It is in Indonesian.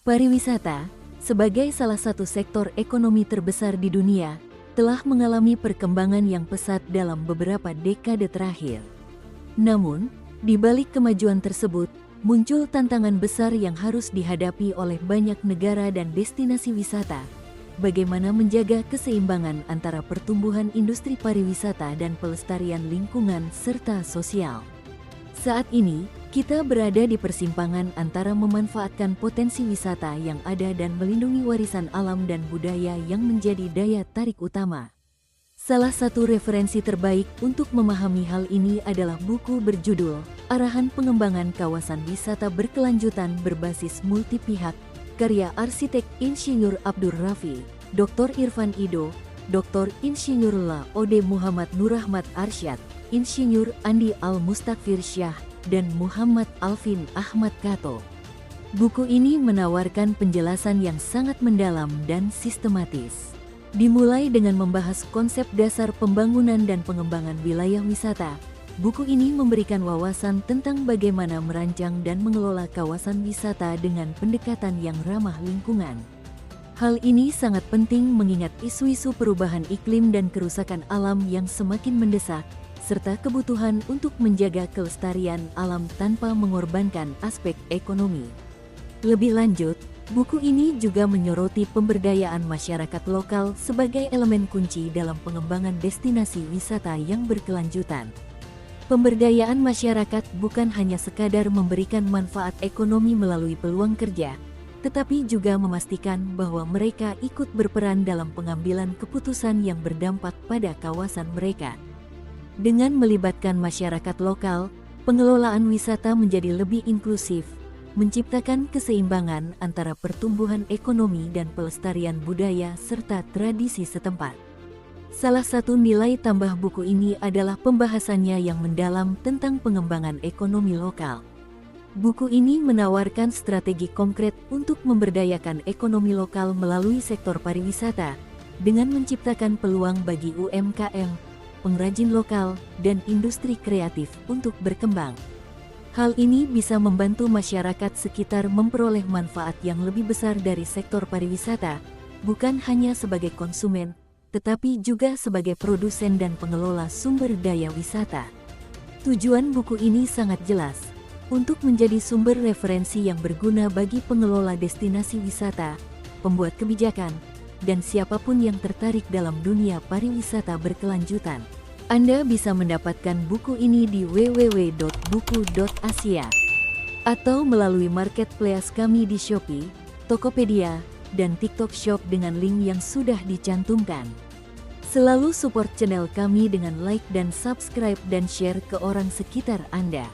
Pariwisata, sebagai salah satu sektor ekonomi terbesar di dunia, telah mengalami perkembangan yang pesat dalam beberapa dekade terakhir. Namun, di balik kemajuan tersebut, muncul tantangan besar yang harus dihadapi oleh banyak negara dan destinasi wisata. Bagaimana menjaga keseimbangan antara pertumbuhan industri pariwisata dan pelestarian lingkungan serta sosial. Saat ini, kita berada di persimpangan antara memanfaatkan potensi wisata yang ada dan melindungi warisan alam dan budaya yang menjadi daya tarik utama. Salah satu referensi terbaik untuk memahami hal ini adalah buku berjudul Arahan Pengembangan Kawasan Wisata Berkelanjutan Berbasis Multipihak, karya arsitek Insinyur Abdur Rafi, Dr. Irfan Ido, Dr. Insinyur Laode Muhammad Nurrahmat Arsyad, Insinyur Andi Al-Mustakfir Syah, dan Muhammad Alvin Ahmad Kato. Buku ini menawarkan penjelasan yang sangat mendalam dan sistematis. Dimulai dengan membahas konsep dasar pembangunan dan pengembangan wilayah wisata, buku ini memberikan wawasan tentang bagaimana merancang dan mengelola kawasan wisata dengan pendekatan yang ramah lingkungan. Hal ini sangat penting mengingat isu-isu perubahan iklim dan kerusakan alam yang semakin mendesak, serta kebutuhan untuk menjaga kelestarian alam tanpa mengorbankan aspek ekonomi. Lebih lanjut, buku ini juga menyoroti pemberdayaan masyarakat lokal sebagai elemen kunci dalam pengembangan destinasi wisata yang berkelanjutan. Pemberdayaan masyarakat bukan hanya sekadar memberikan manfaat ekonomi melalui peluang kerja, tetapi juga memastikan bahwa mereka ikut berperan dalam pengambilan keputusan yang berdampak pada kawasan mereka. Dengan melibatkan masyarakat lokal, pengelolaan wisata menjadi lebih inklusif, menciptakan keseimbangan antara pertumbuhan ekonomi dan pelestarian budaya serta tradisi setempat. Salah satu nilai tambah buku ini adalah pembahasannya yang mendalam tentang pengembangan ekonomi lokal. Buku ini menawarkan strategi konkret untuk memberdayakan ekonomi lokal melalui sektor pariwisata, dengan menciptakan peluang bagi UMKM, pengrajin lokal, dan industri kreatif untuk berkembang. Hal ini bisa membantu masyarakat sekitar memperoleh manfaat yang lebih besar dari sektor pariwisata, bukan hanya sebagai konsumen, tetapi juga sebagai produsen dan pengelola sumber daya wisata. Tujuan buku ini sangat jelas, untuk menjadi sumber referensi yang berguna bagi pengelola destinasi wisata, pembuat kebijakan, dan siapapun yang tertarik dalam dunia pariwisata berkelanjutan. Anda bisa mendapatkan buku ini di www.buku.asia atau melalui marketplace kami di Shopee, Tokopedia, dan TikTok Shop dengan link yang sudah dicantumkan. Selalu support channel kami dengan like dan subscribe dan share ke orang sekitar Anda.